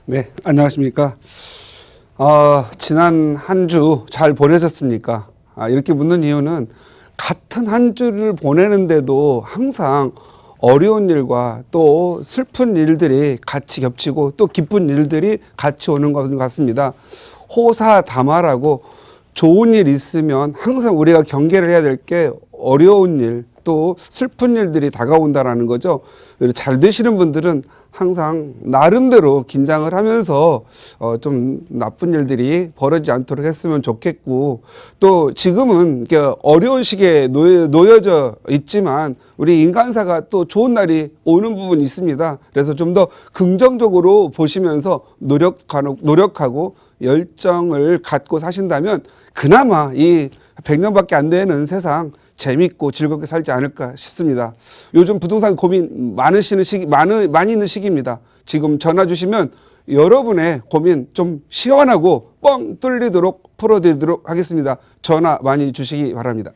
네, 안녕하십니까. 지난 한 주 잘 보내셨습니까? 이렇게 묻는 이유는 같은 한 주를 보내는데도 항상 어려운 일과 또 슬픈 일들이 같이 겹치고 또 기쁜 일들이 같이 오는 것 같습니다. 호사다마라고 좋은 일 있으면 항상 우리가 경계를 해야 될 게 어려운 일, 또 슬픈 일들이 다가온다라는 거죠. 잘 되시는 분들은 항상 나름대로 긴장을 하면서 좀 나쁜 일들이 벌어지지 않도록 했으면 좋겠고, 또 지금은 어려운 시기에 놓여져 있지만 우리 인간사가 또 좋은 날이 오는 부분이 있습니다. 그래서 좀 더 긍정적으로 보시면서 노력하고 열정을 갖고 사신다면 그나마 이 100년밖에 안 되는 세상 재밌고 즐겁게 살지 않을까 싶습니다. 요즘 부동산 고민 많이 있는 시기입니다. 지금 전화 주시면 여러분의 고민 좀 시원하고 뻥 뚫리도록 풀어드리도록 하겠습니다. 전화 많이 주시기 바랍니다.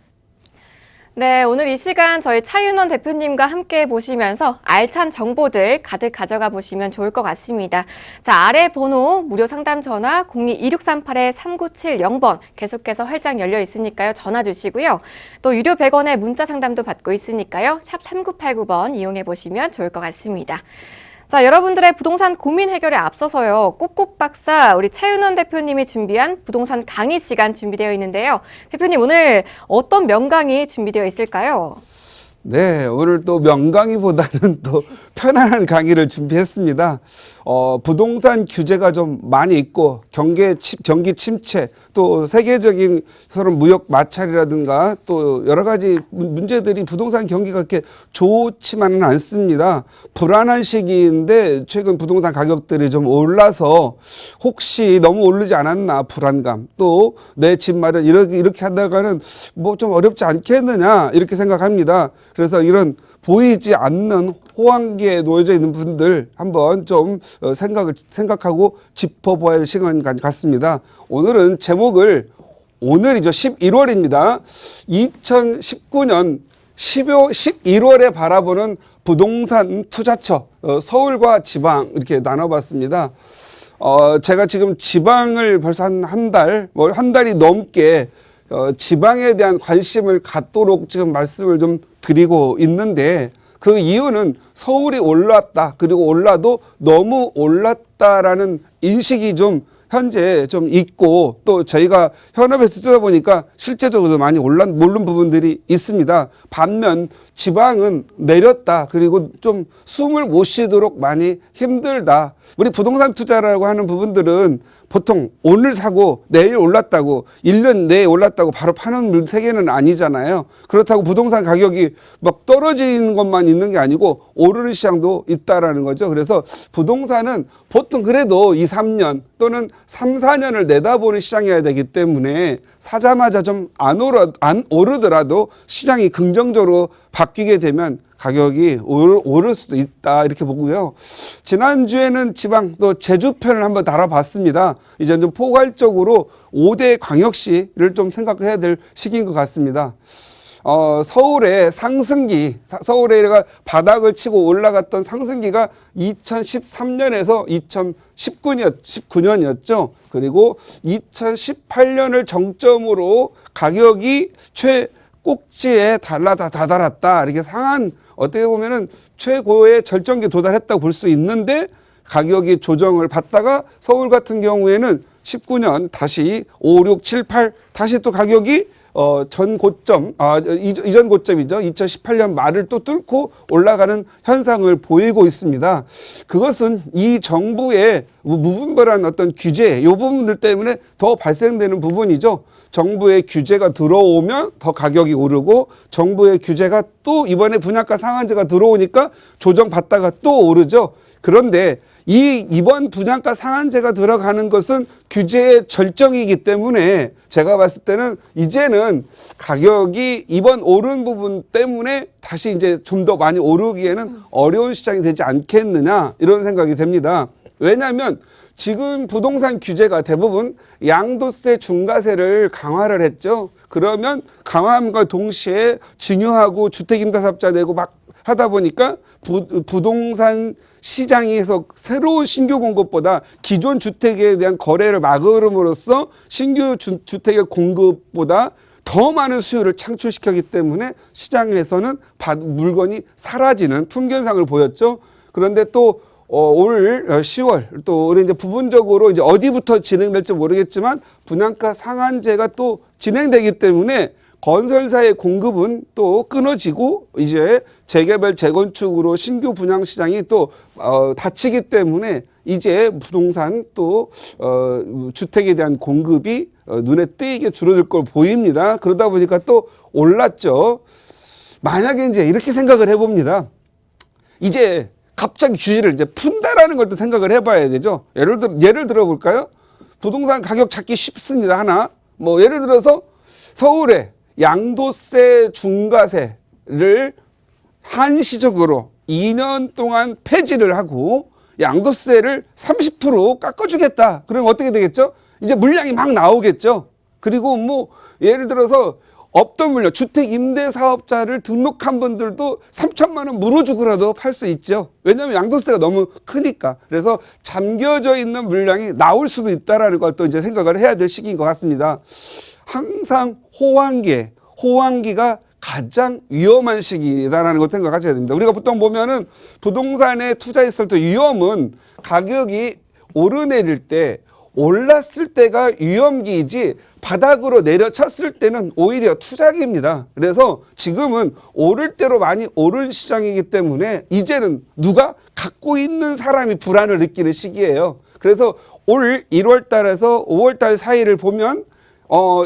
네, 오늘 이 시간 저희 차윤원 대표님과 함께 보시면서 알찬 정보들 가득 가져가 보시면 좋을 것 같습니다. 자, 아래 번호 무료 상담 전화 02-2638-3970번 계속해서 활짝 열려 있으니까요. 전화 주시고요. 또 유료 100원의 문자 상담도 받고 있으니까요. 샵 3989번 이용해 보시면 좋을 것 같습니다. 자, 여러분들의 부동산 고민 해결에 앞서서요. 꾹꾹 박사 우리 차윤원 대표님이 준비한 부동산 강의 시간 준비되어 있는데요. 대표님 오늘 어떤 명강의 준비되어 있을까요? 네, 오늘 또 명강의보다는 또 편안한 강의를 준비했습니다. 부동산 규제가 좀 많이 있고 경기 침체, 또 세계적인 서로 무역 마찰이라든가 또 여러 가지 문제들이 부동산 경기가 그렇게 좋지만은 않습니다. 불안한 시기인데 최근 부동산 가격들이 좀 올라서 혹시 너무 오르지 않았나 불안감, 또 내 집 마련 이렇게 하다가는 뭐 좀 어렵지 않겠느냐 이렇게 생각합니다. 그래서 이런 보이지 않는 호황기에 놓여져 있는 분들 한번 좀 생각하고 짚어봐야 할 시간 같습니다. 오늘은 제목을, 오늘이죠. 11월입니다. 2019년 11월에 바라보는 부동산 투자처, 서울과 지방 이렇게 나눠봤습니다. 제가 지금 지방을 벌써 한 달이 넘게 지방에 대한 관심을 갖도록 지금 말씀을 좀 드리고 있는데, 그 이유는 서울이 올랐다, 그리고 올라도 너무 올랐다라는 인식이 좀 현재 좀 있고, 또 저희가 현업에서 쓰다 보니까 실제적으로 많이 모르는 부분들이 있습니다. 반면 지방은 내렸다, 그리고 좀 숨을 못 쉬도록 많이 힘들다. 우리 부동산 투자라고 하는 부분들은 보통 오늘 사고 내일 올랐다고, 1년 내에 올랐다고 바로 파는 세계는 아니잖아요. 그렇다고 부동산 가격이 막 떨어지는 것만 있는 게 아니고 오르는 시장도 있다라는 거죠. 그래서 부동산은 보통 그래도 2, 3년 또는 3, 4년을 내다보는 시장이어야 되기 때문에 사자마자 좀 안 오르더라도 시장이 긍정적으로 바뀌게 되면 가격이 오를 수도 있다 이렇게 보고요. 지난주에는 지방 또 제주 편을 한번 다뤄봤습니다. 이제 좀 포괄적으로 5대 광역시를 좀 생각해야 될 시기인 것 같습니다. 서울의 상승기, 서울에가 바닥을 치고 올라갔던 상승기가 2013년에서 2019년이었죠. 그리고 2018년을 정점으로 가격이 꼭지에 다다랐다. 이렇게 상한, 어떻게 보면은 최고의 절정기에 도달했다고 볼 수 있는데, 가격이 조정을 받다가 서울 같은 경우에는 19년 다시 5, 6, 7, 8 다시 또 가격이 이전 고점이죠. 2018년 말을 또 뚫고 올라가는 현상을 보이고 있습니다. 그것은 이 정부의 무분별한 어떤 규제, 이 부분들 때문에 더 발생되는 부분이죠. 정부의 규제가 들어오면 더 가격이 오르고, 정부의 규제가 또 이번에 분양가 상한제가 들어오니까 조정받다가 또 오르죠. 그런데 이번 분양가 상한제가 들어가는 것은 규제의 절정이기 때문에 제가 봤을 때는 이제는 가격이 이번 오른 부분 때문에 다시 이제 좀 더 많이 오르기에는 어려운 시장이 되지 않겠느냐 이런 생각이 됩니다. 왜냐하면 지금 부동산 규제가 대부분 양도세, 중과세를 강화를 했죠. 그러면 강화함과 동시에 증여하고 주택임대사업자 내고 막 하다 보니까 부동산 시장에서 새로운 신규 공급보다 기존 주택에 대한 거래를 막음으로써 신규 주택의 공급보다 더 많은 수요를 창출시켰기 때문에 시장에서는 물건이 사라지는 풍경상을 보였죠. 그런데 또 올 10월 또 우리 이제 부분적으로 이제 어디부터 진행될지 모르겠지만 분양가 상한제가 또 진행되기 때문에 건설사의 공급은 또 끊어지고 이제 재개발 재건축으로 신규 분양 시장이 또 닫히기 때문에 이제 부동산 또 주택에 대한 공급이 눈에 띄게 줄어들 걸 보입니다. 그러다 보니까 또 올랐죠. 만약에 이제 이렇게 생각을 해봅니다. 이제 갑자기 규제를 이제 푼다라는 걸 또 생각을 해봐야 되죠. 예를 들어 볼까요? 부동산 가격 잡기 쉽습니다. 하나 뭐 예를 들어서 서울에 양도세, 중과세를 한시적으로 2년 동안 폐지를 하고 양도세를 30% 깎아주겠다. 그러면 어떻게 되겠죠? 이제 물량이 막 나오겠죠. 그리고 뭐 예를 들어서 없던 물량, 주택 임대 사업자를 등록한 분들도 3천만 원 물어주고라도 팔 수 있죠. 왜냐하면 양도세가 너무 크니까. 그래서 잠겨져 있는 물량이 나올 수도 있다라는 걸 또 이제 생각을 해야 될 시기인 것 같습니다. 항상 호황기가 가장 위험한 시기다라는 걸 생각하셔야 됩니다. 우리가 보통 보면은 부동산에 투자했을 때 위험은 가격이 오르내릴 때 올랐을 때가 위험기이지 바닥으로 내려쳤을 때는 오히려 투자기입니다. 그래서 지금은 오를 대로 많이 오른 시장이기 때문에 이제는 누가 갖고 있는 사람이 불안을 느끼는 시기예요. 그래서 올 1월 달에서 5월 달 사이를 보면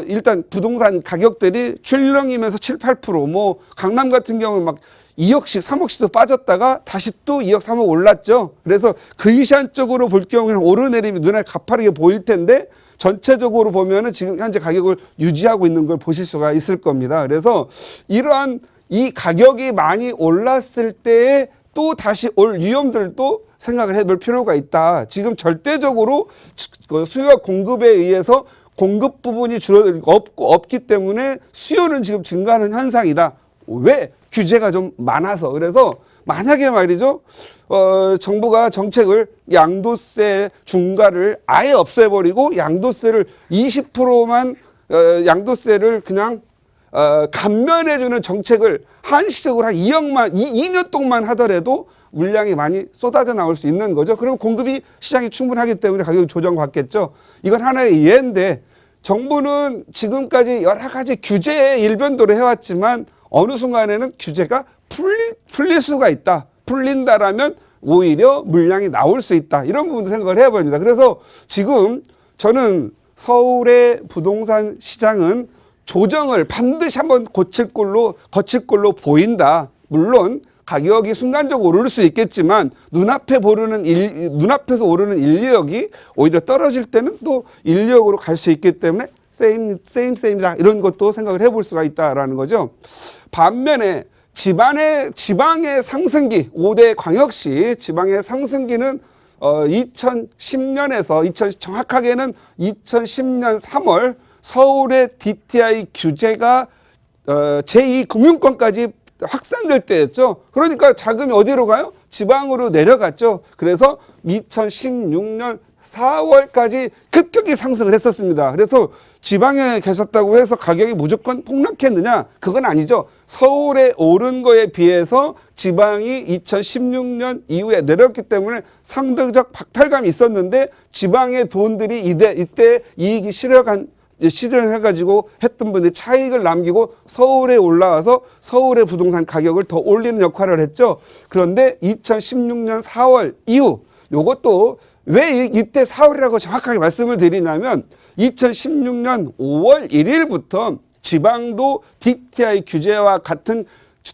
일단 부동산 가격들이 출렁이면서 7, 8%, 뭐 강남 같은 경우는 막 2억씩, 3억씩도 빠졌다가 다시 또 2억, 3억 올랐죠. 그래서 근시안적으로 볼 경우에는 오르내림이 눈에 가파르게 보일 텐데 전체적으로 보면은 지금 현재 가격을 유지하고 있는 걸 보실 수가 있을 겁니다. 그래서 이러한 이 가격이 많이 올랐을 때에 또 다시 올 위험들도 생각을 해볼 필요가 있다. 지금 절대적으로 수요와 공급에 의해서 공급 부분이 없기 때문에 수요는 지금 증가하는 현상이다. 왜? 규제가 좀 많아서. 그래서 만약에 말이죠, 정부가 정책을 양도세 중과를 아예 없애버리고 양도세를 20%만 양도세를 그냥 감면해주는 정책을 한시적으로 한 2억만 2년 동안 하더라도 물량이 많이 쏟아져 나올 수 있는 거죠. 그럼 공급이 시장이 충분하기 때문에 가격이 조정받겠죠. 이건 하나의 예인데 정부는 지금까지 여러 가지 규제의 일변도를 해왔지만 어느 순간에는 규제가 풀릴 수가 있다. 풀린다라면 오히려 물량이 나올 수 있다. 이런 부분도 생각을 해봅니다. 그래서 지금 저는 서울의 부동산 시장은 조정을 반드시 한번 거칠 걸로 보인다. 물론 가격이 순간적으로 오를 수 있겠지만 눈앞에서 오르는 인력이 오히려 떨어질 때는 또 인력으로 갈 수 있기 때문에 세임이다. 이런 것도 생각을 해볼 수가 있다라는 거죠. 반면에 지방의 상승기, 5대 광역시 지방의 상승기는 2010년에서 정확하게는 2010년 3월 서울의 DTI 규제가 제2금융권까지 확산될 때였죠. 그러니까 자금이 어디로 가요? 지방으로 내려갔죠. 그래서 2016년 4월까지 급격히 상승을 했었습니다. 그래서 지방에 계셨다고 해서 가격이 무조건 폭락했느냐? 그건 아니죠. 서울에 오른 거에 비해서 지방이 2016년 이후에 내렸기 때문에 상대적 박탈감이 있었는데 지방의 돈들이 이때 이익이 실현해가지고 했던 분들이 차익을 남기고 서울에 올라와서 서울의 부동산 가격을 더 올리는 역할을 했죠. 그런데 2016년 4월 이후 요것도 왜 이때 4월이라고 정확하게 말씀을 드리냐면 2016년 5월 1일부터 지방도 DTI 규제와 같은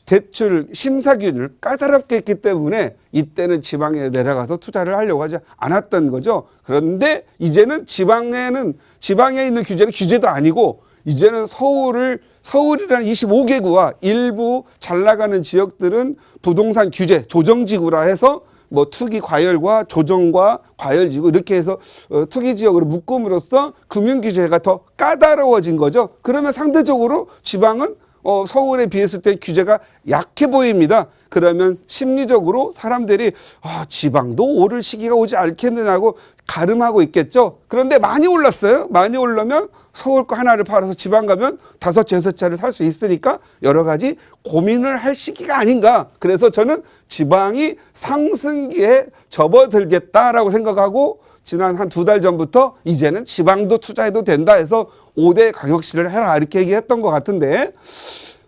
대출 심사기준을 까다롭게 했기 때문에 이때는 지방에 내려가서 투자를 하려고 하지 않았던 거죠. 그런데 이제는 지방에 있는 규제는 규제도 아니고 이제는 서울이라는 25개구와 일부 잘 나가는 지역들은 부동산 규제 조정지구라 해서 뭐 투기 과열과 조정과 과열지구 이렇게 해서 투기 지역으로 묶음으로써 금융 규제가 더 까다로워진 거죠. 그러면 상대적으로 지방은 서울에 비했을 때 규제가 약해 보입니다. 그러면 심리적으로 사람들이 지방도 오를 시기가 오지 않겠느냐고 가름하고 있겠죠. 그런데 많이 올랐어요. 많이 오르면 서울 거 하나를 팔아서 지방 가면 5, 6차를 살 수 있으니까 여러 가지 고민을 할 시기가 아닌가. 그래서 저는 지방이 상승기에 접어들겠다라고 생각하고 지난 한 2달 전부터 이제는 지방도 투자해도 된다 해서 5대 광역시를 해라 이렇게 얘기했던 것 같은데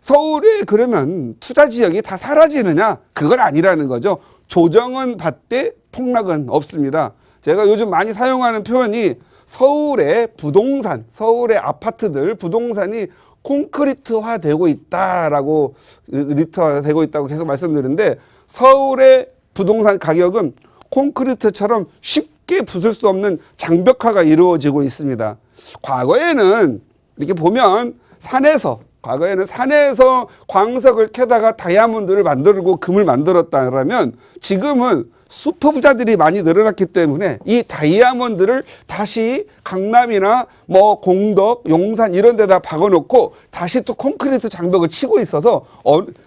서울에 그러면 투자 지역이 다 사라지느냐? 그건 아니라는 거죠. 조정은 받되 폭락은 없습니다. 제가 요즘 많이 사용하는 표현이 서울의 부동산, 서울의 아파트들 부동산이 콘크리트화 되고 있다라고 리트화 되고 있다고 계속 말씀드리는데 서울의 부동산 가격은 콘크리트처럼 쉽게 부술 수 없는 장벽화가 이루어지고 있습니다. 과거에는 이렇게 보면 과거에는 산에서 광석을 캐다가 다이아몬드를 만들고 금을 만들었다면 지금은 슈퍼부자들이 많이 늘어났기 때문에 이 다이아몬드를 다시 강남이나 뭐 공덕, 용산 이런 데다 박아놓고 다시 또 콘크리트 장벽을 치고 있어서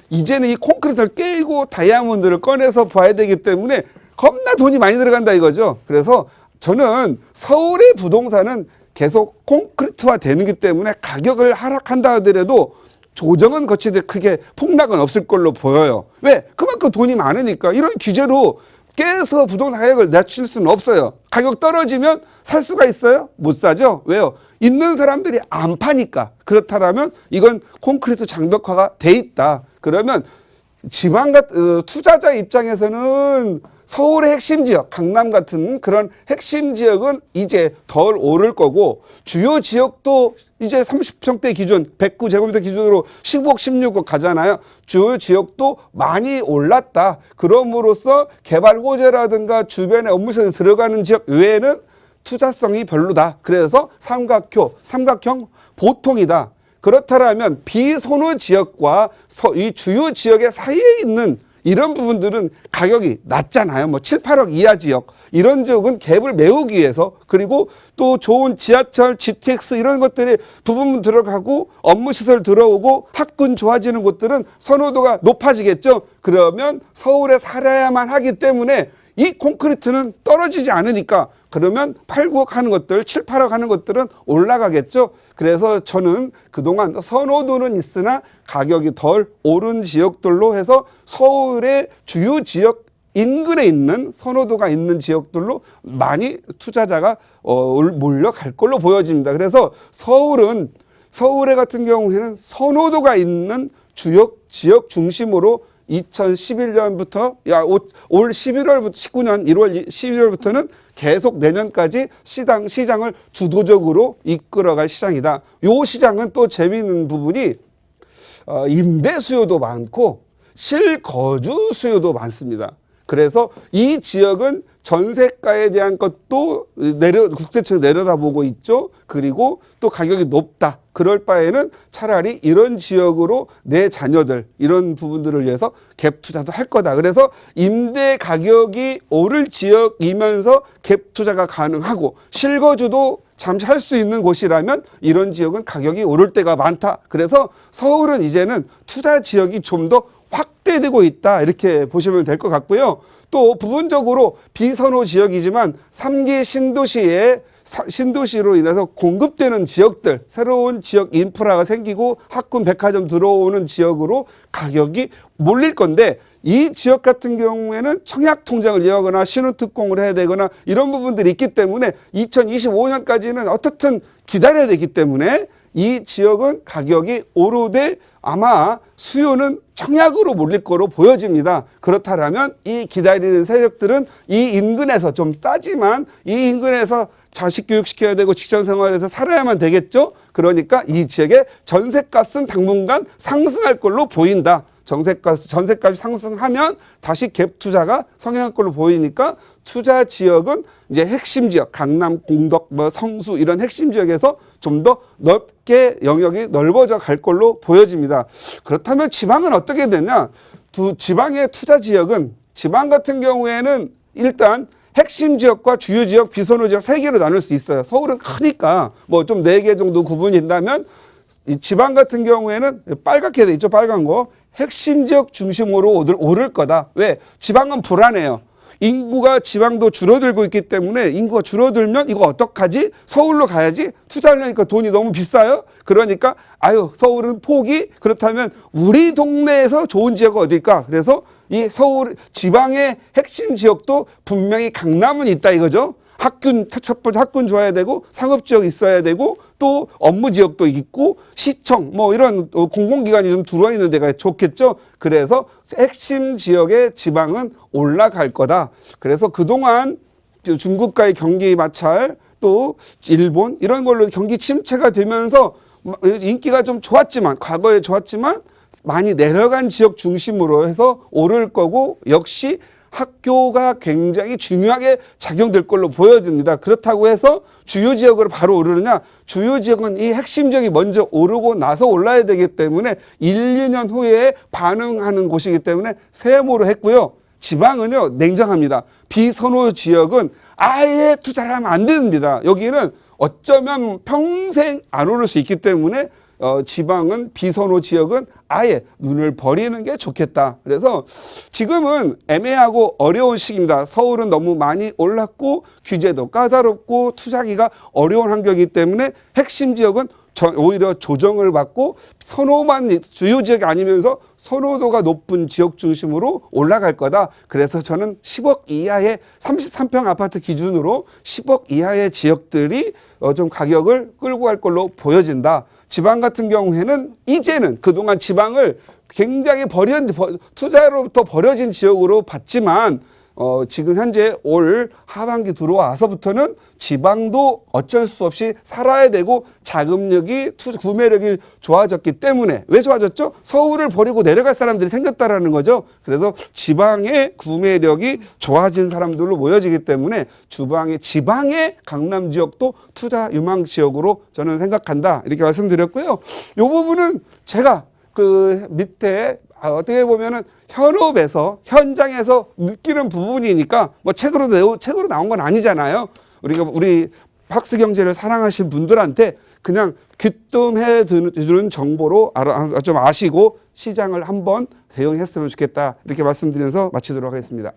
이제는 이 콘크리트를 깨고 다이아몬드를 꺼내서 봐야 되기 때문에 겁나 돈이 많이 들어간다 이거죠. 그래서 저는 서울의 부동산은 계속 콘크리트화 되기 때문에 가격을 하락한다 하더라도 조정은 거치되 크게 폭락은 없을 걸로 보여요. 왜? 그만큼 돈이 많으니까. 이런 규제로 깨서 부동산 가격을 낮출 수는 없어요. 가격 떨어지면 살 수가 있어요? 못 사죠? 왜요? 있는 사람들이 안 파니까. 그렇다면 이건 콘크리트 장벽화가 돼 있다. 그러면 투자자 입장에서는 서울의 핵심 지역, 강남 같은 그런 핵심 지역은 이제 덜 오를 거고 주요 지역도 이제 30평대 기준, 109제곱미터 기준으로 15억, 16억 가잖아요. 주요 지역도 많이 올랐다. 그럼으로써 개발 호재라든가 주변에 업무시설이 들어가는 지역 외에는 투자성이 별로다. 그래서 삼각형 보통이다. 그렇다면 비선호 지역과 이 주요 지역의 사이에 있는 이런 부분들은 가격이 낮잖아요. 뭐 7, 8억 이하 지역. 이런 지역은 갭을 메우기 위해서 그리고 또 좋은 지하철, GTX 이런 것들이 부분 들어가고 업무시설 들어오고 학군 좋아지는 곳들은 선호도가 높아지겠죠. 그러면 서울에 살아야만 하기 때문에 이 콘크리트는 떨어지지 않으니까 그러면 8, 9억 하는 것들, 7, 8억 하는 것들은 올라가겠죠. 그래서 저는 그동안 선호도는 있으나 가격이 덜 오른 지역들로 해서 서울의 주요 지역 인근에 있는 선호도가 있는 지역들로 많이 투자자가 몰려갈 걸로 보여집니다. 그래서 서울에 같은 경우에는 선호도가 있는 주요 지역 중심으로 2011년부터 올 11월부터 19년 1월 12월부터는 계속 내년까지 시장을 주도적으로 이끌어갈 시장이다. 이 시장은 또 재미있는 부분이 임대 수요도 많고 실거주 수요도 많습니다. 그래서 이 지역은 전세가에 대한 것도 국세청이 내려다보고 있죠. 그리고 또 가격이 높다. 그럴 바에는 차라리 이런 지역으로 내 자녀들 이런 부분들을 위해서 갭 투자도 할 거다. 그래서 임대 가격이 오를 지역이면서 갭 투자가 가능하고 실거주도 잠시 할 수 있는 곳이라면 이런 지역은 가격이 오를 때가 많다. 그래서 서울은 이제는 투자 지역이 좀 더 확대되고 있다. 이렇게 보시면 될 것 같고요. 또 부분적으로 비선호 지역이지만 3기 신도시로 인해서 공급되는 지역들, 새로운 지역 인프라가 생기고 학군 백화점 들어오는 지역으로 가격이 몰릴 건데 이 지역 같은 경우에는 청약 통장을 이용하거나 신혼특공을 해야 되거나 이런 부분들이 있기 때문에 2025년까지는 어떻든 기다려야 되기 때문에 이 지역은 가격이 오르되 아마 수요는 청약으로 몰릴 거로 보여집니다. 그렇다면 이 기다리는 세력들은 이 인근에서 좀 싸지만 이 인근에서 자식 교육시켜야 되고 직장 생활에서 살아야만 되겠죠. 그러니까 이 지역의 전셋값은 당분간 상승할 걸로 보인다. 전셋값이 상승하면 다시 갭 투자가 성행할 걸로 보이니까 투자 지역은 이제 핵심 지역, 강남, 공덕, 성수 이런 핵심 지역에서 좀 더 넓게 영역이 넓어져 갈 걸로 보여집니다. 그렇다면 지방은 어떻게 되냐? 지방의 투자 지역은 지방 같은 경우에는 일단 핵심 지역과 주요 지역, 비선호 지역 세 개로 나눌 수 있어요. 서울은 크니까 뭐 좀 네 개 정도 구분이 된다면 이 지방 같은 경우에는 빨갛게 돼 있죠. 빨간 거. 핵심 지역 중심으로 오를 거다. 왜? 지방은 불안해요. 인구가 지방도 줄어들고 있기 때문에 인구가 줄어들면 이거 어떡하지? 서울로 가야지? 투자하려니까 돈이 너무 비싸요? 그러니까 아유 서울은 포기? 그렇다면 우리 동네에서 좋은 지역은 어딜까? 그래서 이 서울 지방의 핵심 지역도 분명히 강남은 있다 이거죠. 첫 번째 학군 좋아야 되고 상업지역 있어야 되고 또 업무지역도 있고 시청 뭐 이런 공공기관이 좀 들어와 있는 데가 좋겠죠. 그래서 핵심 지역의 지방은 올라갈 거다. 그래서 그동안 중국과의 경기 마찰 또 일본 이런 걸로 경기 침체가 되면서 인기가 좀 좋았지만 과거에 좋았지만 많이 내려간 지역 중심으로 해서 오를 거고 역시 학교가 굉장히 중요하게 작용될 걸로 보여집니다. 그렇다고 해서 주요 지역으로 바로 오르느냐? 주요 지역은 이 핵심 지역이 먼저 오르고 나서 올라야 되기 때문에 1, 2년 후에 반응하는 곳이기 때문에 세모로 했고요. 지방은요, 냉정합니다. 비선호 지역은 아예 투자를 하면 안 됩니다. 여기는 어쩌면 평생 안 오를 수 있기 때문에 지방은 비선호 지역은 아예 눈을 버리는 게 좋겠다. 그래서 지금은 애매하고 어려운 시기입니다. 서울은 너무 많이 올랐고 규제도 까다롭고 투자하기가 어려운 환경이기 때문에 핵심 지역은 오히려 조정을 받고 선호만 주요 지역이 아니면서 선호도가 높은 지역 중심으로 올라갈 거다. 그래서 저는 10억 이하의 33평 아파트 기준으로 10억 이하의 지역들이 좀 가격을 끌고 갈 걸로 보여진다. 지방 같은 경우에는 이제는 그동안 지방을 굉장히 투자로부터 버려진 지역으로 봤지만 지금 현재 올 하반기 들어와서부터는 지방도 어쩔 수 없이 살아야 되고 자금력이 구매력이 좋아졌기 때문에 왜 좋아졌죠? 서울을 버리고 내려갈 사람들이 생겼다라는 거죠. 그래서 지방의 구매력이 좋아진 사람들로 모여지기 때문에 지방의 강남 지역도 투자 유망 지역으로 저는 생각한다. 이렇게 말씀드렸고요. 이 부분은 제가 그 밑에 어떻게 보면은 현장에서 느끼는 부분이니까 뭐 책으로 나온 건 아니잖아요. 우리 박스 경제를 사랑하신 분들한테 그냥 귀뜸해 주는 정보로 좀 아시고 시장을 한번 대응했으면 좋겠다. 이렇게 말씀드리면서 마치도록 하겠습니다.